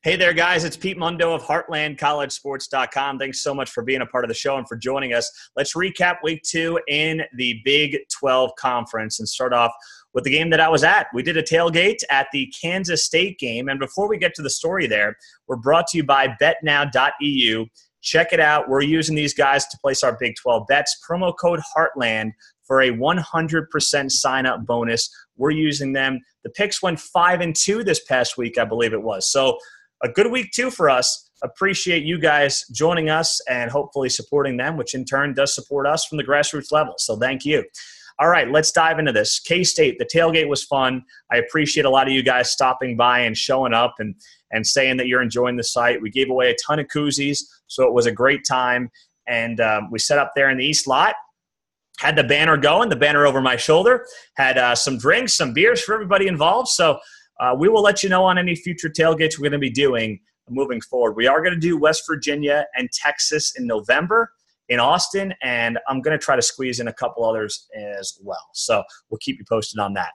Hey there, guys. It's Pete Mundo of HeartlandCollegeSports.com. Thanks so much for being a part of the show and for joining us. Let's recap week 2 in the Big 12 Conference and start off with the game that I was at. We did a tailgate at the Kansas State game. And before we get to the story there, we're brought to you by BetNow.eu. Check it out. We're using these guys to place our Big 12 bets. Promo code Heartland for a 100% sign-up bonus. We're using them. The picks went 5-2 this past week, I believe it was. So a good week 2 for us. Appreciate you guys joining us and hopefully supporting them, which in turn does support us from the grassroots level. So thank you. All right, let's dive into this. K-State, the tailgate was fun. I appreciate a lot of you guys stopping by and showing up and saying that you're enjoying the site. We gave away a ton of koozies, so it was a great time. And we set up there in the East lot. Had the banner going, the banner over my shoulder. Had some drinks, some beers for everybody involved. So we will let you know on any future tailgates we're going to be doing moving forward. We are going to do West Virginia and Texas in November in Austin, and I'm going to try to squeeze in a couple others as well. So we'll keep you posted on that.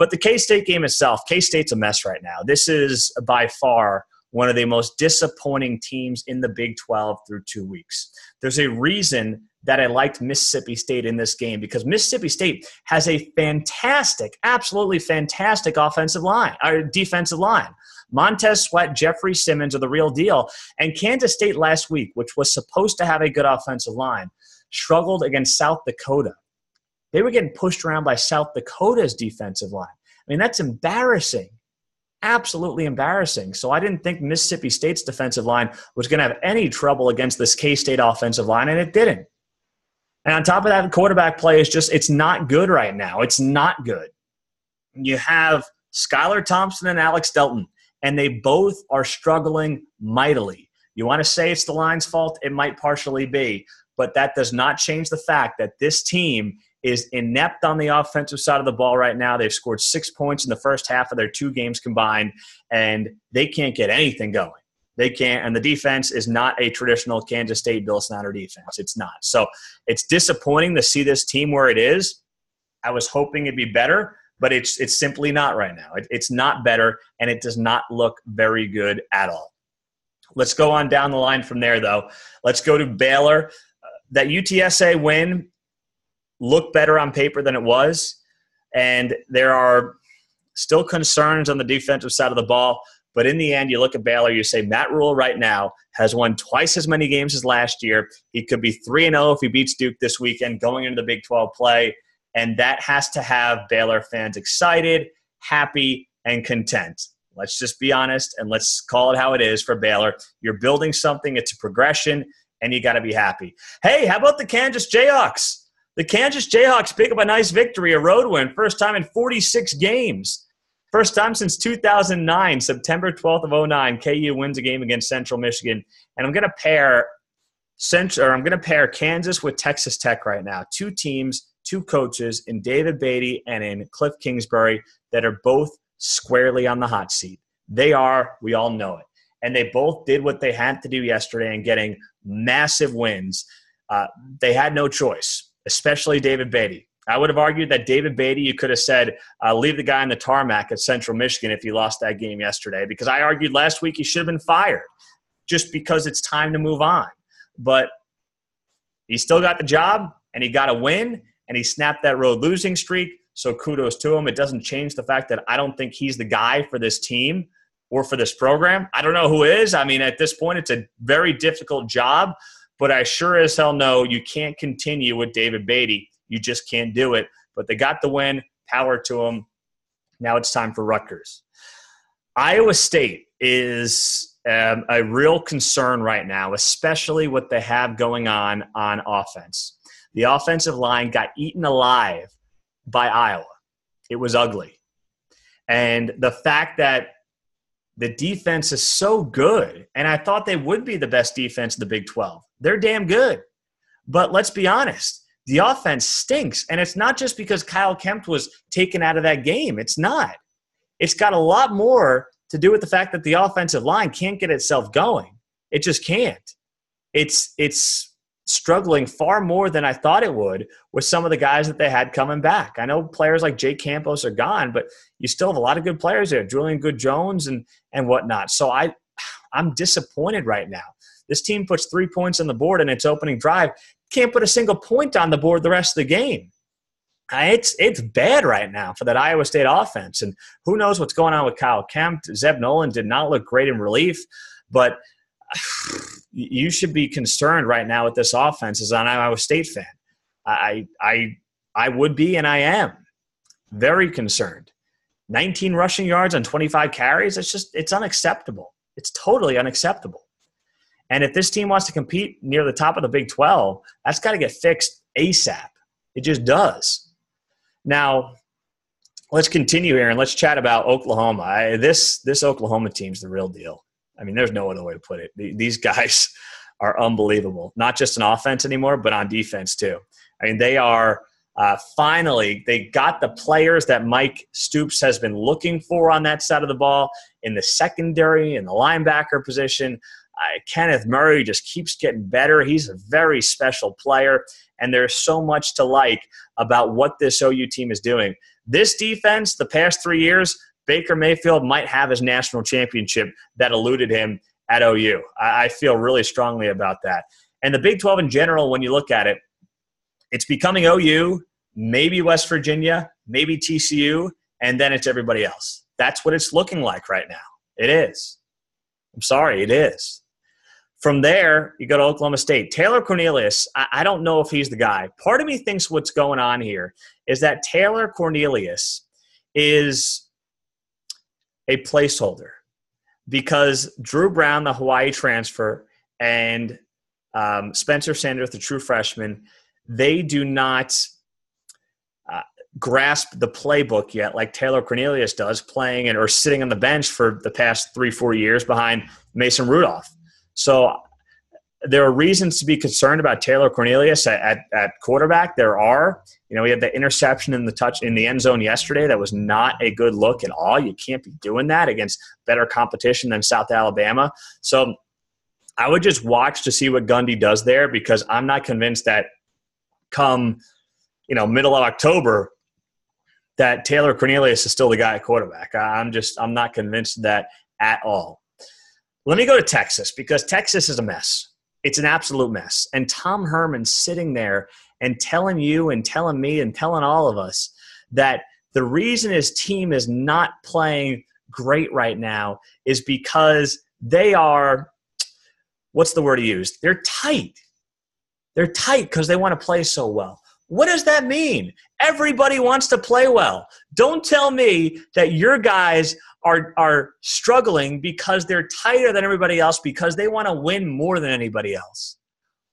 But the K-State game itself, K-State's a mess right now. This is by far one of the most disappointing teams in the Big 12 through 2 weeks. There's a reason that I liked Mississippi State in this game because Mississippi State has a fantastic, absolutely fantastic defensive line. Montez Sweat, Jeffrey Simmons are the real deal. And Kansas State last week, which was supposed to have a good offensive line, struggled against South Dakota. They were getting pushed around by South Dakota's defensive line. I mean, that's embarrassing. Absolutely embarrassing. So I didn't think Mississippi State's defensive line was going to have any trouble against this K-State offensive line, and it didn't. And on top of that, the quarterback play is just, it's not good right now. It's not good. You have Skylar Thompson and Alex Delton, and they both are struggling mightily. You want to say it's the line's fault? It might partially be, but that does not change the fact that this team is inept on the offensive side of the ball right now. They've scored 6 points in the first half of their 2 games combined, and they can't get anything going. They can't, and the defense is not a traditional Kansas State Bill Snyder defense. It's not. So it's disappointing to see this team where it is. I was hoping it'd be better, but it's simply not right now. It's not better, and it does not look very good at all. Let's go on down the line from there, though. Let's go to Baylor. That UTSA win looked better on paper than it was, and there are still concerns on the defensive side of the ball. But in the end, you look at Baylor, you say Matt Rule right now has won twice as many games as last year. He could be 3-0 if he beats Duke this weekend going into the Big 12 play. And that has to have Baylor fans excited, happy, and content. Let's just be honest, and let's call it how it is for Baylor. You're building something. It's a progression, and you got to be happy. Hey, how about the Kansas Jayhawks? The Kansas Jayhawks pick up a nice victory, a road win, first time in 46 games. First time since 2009, September 12th of 2009, KU wins a game against Central Michigan. And I'm going to pair Kansas with Texas Tech right now. 2 teams, 2 coaches in David Beatty and in Cliff Kingsbury that are both squarely on the hot seat. They are. We all know it. And they both did what they had to do yesterday in getting massive wins. They had no choice, especially David Beatty. I would have argued that David Beatty, you could have said, leave the guy on the tarmac at Central Michigan if he lost that game yesterday, because I argued last week he should have been fired just because it's time to move on. But he still got the job, and he got a win, and he snapped that road losing streak, so kudos to him. It doesn't change the fact that I don't think he's the guy for this team or for this program. I don't know who is. I mean, at this point, it's a very difficult job, but I sure as hell know you can't continue with David Beatty. You just can't do it. But they got the win. Power to them. Now it's time for Rutgers. Iowa State is a real concern right now, especially what they have going on offense. The offensive line got eaten alive by Iowa. It was ugly. And the fact that the defense is so good, and I thought they would be the best defense in the Big 12. They're damn good. But let's be honest. The offense stinks, and it's not just because Kyle Kempt was taken out of that game. It's not. It's got a lot more to do with the fact that the offensive line can't get itself going. It just can't. It's struggling far more than I thought it would with some of the guys that they had coming back. I know players like Jake Campos are gone, but you still have a lot of good players there, Julian Good-Jones and whatnot. So I'm disappointed right now. This team puts 3 points on the board in its opening drive. Can't put a single point on the board the rest of the game. It's bad right now for that Iowa State offense. And who knows what's going on with Kyle Kemp. Zeb Nolan did not look great in relief. But you should be concerned right now with this offense as an Iowa State fan. I would be, and I am very concerned. 19 rushing yards on 25 carries, it's unacceptable. It's totally unacceptable. And if this team wants to compete near the top of the Big 12, that's got to get fixed ASAP. It just does. Now, let's continue here and let's chat about Oklahoma. This Oklahoma team's the real deal. I mean, there's no other way to put it. These guys are unbelievable, not just on offense anymore, but on defense too. I mean, they are finally, they got the players that Mike Stoops has been looking for on that side of the ball in the secondary, in the linebacker position. Kenneth Murray just keeps getting better. He's a very special player, and there's so much to like about what this OU team is doing. This defense, the past 3 years, Baker Mayfield might have his national championship that eluded him at OU. I feel really strongly about that. And the Big 12 in general, when you look at it, it's becoming OU, maybe West Virginia, maybe TCU, and then it's everybody else. That's what it's looking like right now. It is. I'm sorry, it is. From there, you go to Oklahoma State. Taylor Cornelius, I don't know if he's the guy. Part of me thinks what's going on here is that Taylor Cornelius is a placeholder because Drew Brown, the Hawaii transfer, and Spencer Sanders, the true freshman, they do not grasp the playbook yet like Taylor Cornelius does, playing or sitting on the bench for the past 3-4 years behind Mason Rudolph. So there are reasons to be concerned about Taylor Cornelius at quarterback. There are. You know, we had the interception in the end zone yesterday. That was not a good look at all. You can't be doing that against better competition than South Alabama. So I would just watch to see what Gundy does there, because I'm not convinced that come, middle of October that Taylor Cornelius is still the guy at quarterback. I'm not convinced of that at all. Let me go to Texas, because Texas is a mess. It's an absolute mess. And Tom Herman sitting there and telling you and telling me and telling all of us that the reason his team is not playing great right now is because they are, what's the word he used? They're tight. They're tight because they want to play so well. What does that mean? Everybody wants to play well. Don't tell me that your guys are struggling because they're tighter than everybody else because they want to win more than anybody else.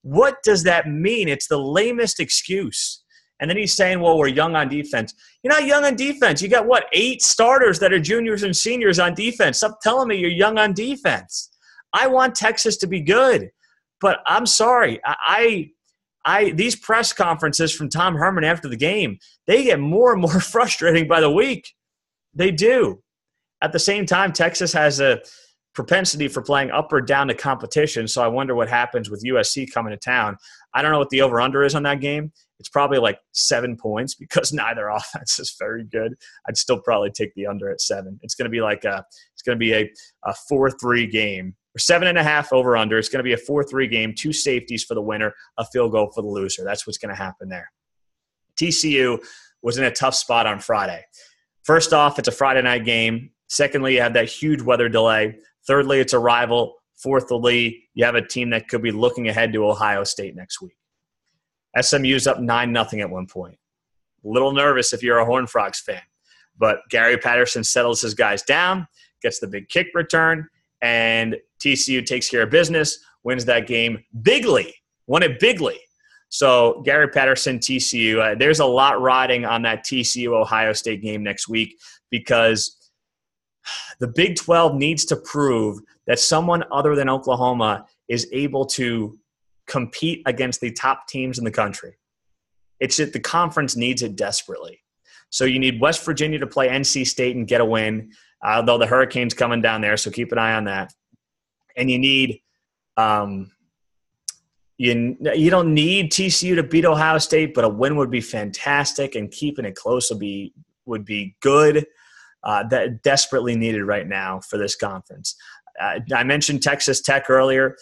What does that mean? It's the lamest excuse. And then he's saying, well, we're young on defense. You're not young on defense. You got, 8 starters that are juniors and seniors on defense. Stop telling me you're young on defense. I want Texas to be good. But I'm sorry. These press conferences from Tom Herman after the game, they get more and more frustrating by the week. They do. At the same time, Texas has a propensity for playing up or down to competition, so I wonder what happens with USC coming to town. I don't know what the over-under is on that game. It's probably like 7 points because neither offense is very good. I'd still probably take the under at 7. It's going to be a 4-3 game. Or 7.5 over-under. It's going to be a 4-3 game, 2 safeties for the winner, a field goal for the loser. That's what's going to happen there. TCU was in a tough spot on Friday. First off, it's a Friday night game. Secondly, you have that huge weather delay. Thirdly, it's a rival. Fourthly, you have a team that could be looking ahead to Ohio State next week. SMU's up 9-0 at one point. A little nervous if you're a Horned Frogs fan. But Gary Patterson settles his guys down, gets the big kick return, and TCU takes care of business, wins that game bigly, won it bigly. So Gary Patterson, TCU, there's a lot riding on that TCU-Ohio State game next week because the Big 12 needs to prove that someone other than Oklahoma is able to compete against the top teams in the country. It's that the conference needs it desperately. So you need West Virginia to play NC State and get a win, though the Hurricanes coming down there, so keep an eye on that. And you need you don't need TCU to beat Ohio State, but a win would be fantastic, and keeping it close would be good. That desperately needed right now for this conference. I mentioned Texas Tech earlier.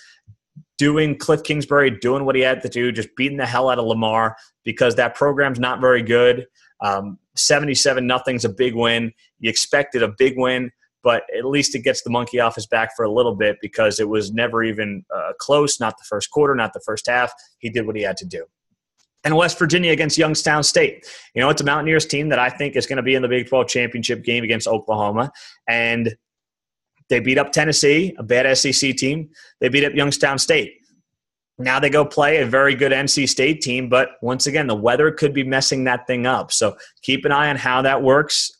Doing Cliff Kingsbury, doing what he had to do, just beating the hell out of Lamar because that program's not very good. 77-0's a big win. You expected a big win, but at least it gets the monkey off his back for a little bit because it was never even close, not the first quarter, not the first half. He did what he had to do. And West Virginia against Youngstown State. You know, it's a Mountaineers team that I think is going to be in the Big 12 championship game against Oklahoma. And they beat up Tennessee, a bad SEC team. They beat up Youngstown State. Now they go play a very good NC State team, but once again, the weather could be messing that thing up. So keep an eye on how that works.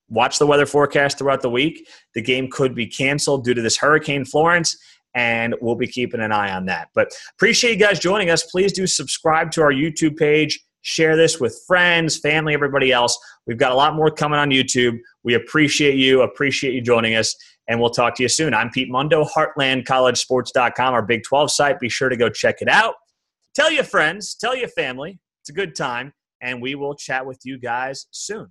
Watch the weather forecast throughout the week. The game could be canceled due to this Hurricane Florence, and we'll be keeping an eye on that. But appreciate you guys joining us. Please do subscribe to our YouTube page. Share this with friends, family, everybody else. We've got a lot more coming on YouTube. We appreciate you joining us, and we'll talk to you soon. I'm Pete Mundo, HeartlandCollegeSports.com, our Big 12 site. Be sure to go check it out. Tell your friends, tell your family. It's a good time, and we will chat with you guys soon.